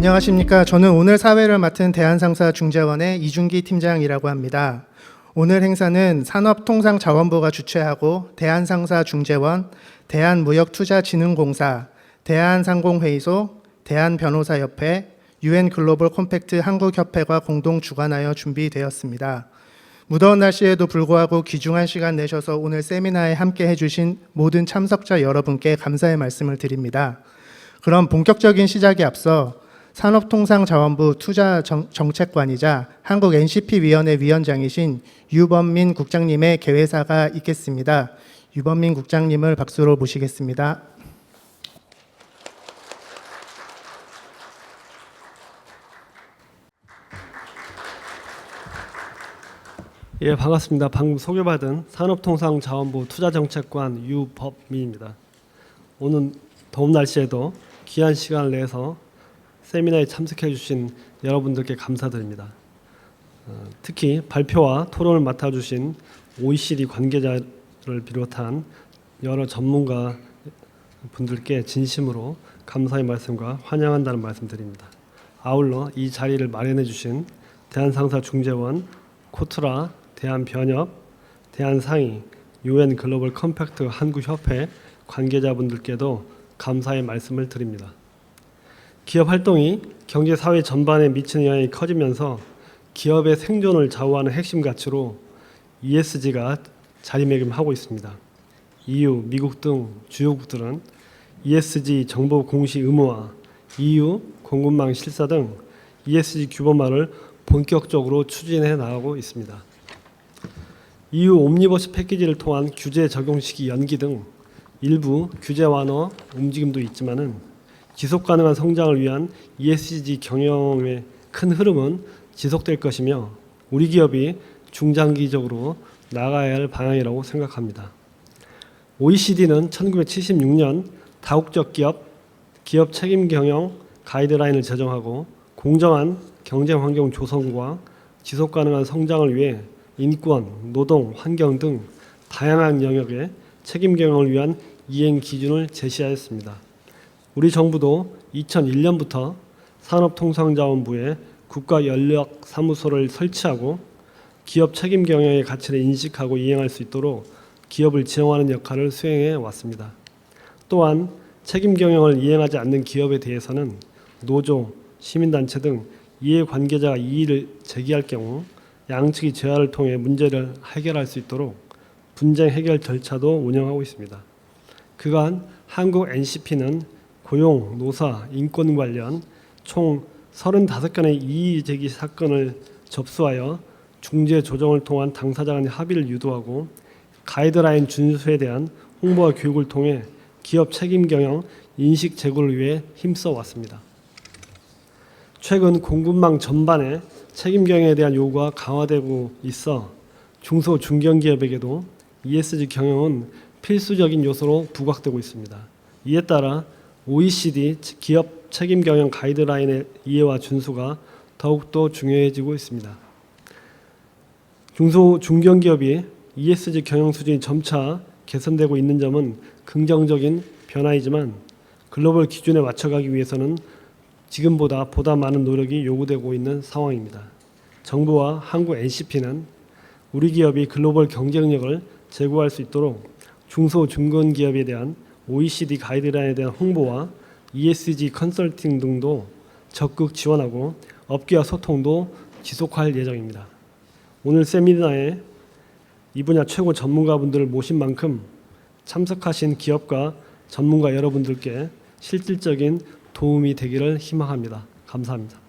안녕하십니까. 저는 오늘 사회를 맡은 대한상사중재원의 이준기 팀장이라고 합니다. 오늘 행사는 산업통상자원부가 주최하고 대한상사중재원, 대한무역투자진흥공사, 대한상공회의소, 대한변호사협회, UN 글로벌 컴팩트 한국협회가 공동 주관하여 준비되었습니다. 무더운 날씨에도 불구하고 귀중한 시간 내셔서 오늘 세미나에 함께 해주신 모든 참석자 여러분께 감사의 말씀을 드립니다. 그럼 본격적인 시작에 앞서 산업통상자원부 투자정책관이자 한국 NCP위원회 위원장이신 유범민 국장님의 개회사가 있겠습니다. 유범민 국장님을 박수로 모시겠습니다. 예, 반갑습니다. 방금 소개받은 산업통상자원부 투자정책관 유범민입니다. 오늘 더운 날씨에도 귀한 시간을 내서 세미나에 참석해 주신 여러분들께 감사드립니다. 특히 발표와 토론을 맡아주신 OECD 관계자를 비롯한 여러 전문가 분들께 진심으로 감사의 말씀과 환영한다는 말씀드립니다. 아울러 이 자리를 마련해 주신 대한상사중재원, 코트라, 대한변협, 대한상의, UN 글로벌 컴팩트 한국협회 관계자분들께도 감사의 말씀을 드립니다. 기업 활동이 경제 사회 전반에 미치는 영향이 커지면서 기업의 생존을 좌우하는 핵심 가치로 ESG가 자리매김하고 있습니다. EU, 미국 등 주요국들은 ESG 정보 공시 의무화, EU 공급망 실사 등 ESG 규범화를 본격적으로 추진해 나가고 있습니다. EU 옴니버스 패키지를 통한 규제 적용 시기 연기 등 일부 규제 완화 움직임도 있지만은 지속 가능한 성장을 위한 ESG 경영의 큰 흐름은 지속될 것이며 우리 기업이 중장기적으로 나가야 할 방향이라고 생각합니다. OECD는 1976년 다국적 기업 책임 경영 가이드라인을 제정하고 공정한 경쟁 환경 조성과 지속 가능한 성장을 위해 인권, 노동, 환경 등 다양한 영역의 책임 경영을 위한 이행 기준을 제시하였습니다. 우리 정부도 2001년부터 산업통상자원부에 국가연락사무소를 설치하고 기업 책임 경영의 가치를 인식하고 이행할 수 있도록 기업을 지원하는 역할을 수행해 왔습니다. 또한 책임 경영을 이행하지 않는 기업에 대해서는 노조, 시민단체 등 이해관계자가 이의를 제기할 경우 양측이 재화를 통해 문제를 해결할 수 있도록 분쟁 해결 절차도 운영하고 있습니다. 그간 한국 NCP는 고용, 노사, 인권 관련 총 35건의 이의제기 사건을 접수하여 중재 조정을 통한 당사자 간의 합의를 유도하고 가이드라인 준수에 대한 홍보와 교육을 통해 기업 책임 경영 인식 제고를 위해 힘써 왔습니다. 최근 공급망 전반에 책임 경영에 대한 요구가 강화되고 있어 중소 중견기업에게도 ESG 경영은 필수적인 요소로 부각되고 있습니다. 이에 따라 OECD 기업 책임 경영 가이드라인의 이해와 준수가 더욱더 중요해지고 있습니다. 중소 중견기업이 ESG 경영 수준이 점차 개선되고 있는 점은 긍정적인 변화이지만 글로벌 기준에 맞춰가기 위해서는 지금보다 보다 많은 노력이 요구되고 있는 상황입니다. 정부와 한국 NCP는 우리 기업이 글로벌 경쟁력을 제고할 수 있도록 중소 중견기업에 대한 OECD 가이드라인에 대한 홍보와 ESG 컨설팅 등도 적극 지원하고 업계와 소통도 지속할 예정입니다. 오늘 세미나에 이 분야 최고 전문가분들을 모신 만큼 참석하신 기업과 전문가 여러분들께 실질적인 도움이 되기를 희망합니다. 감사합니다.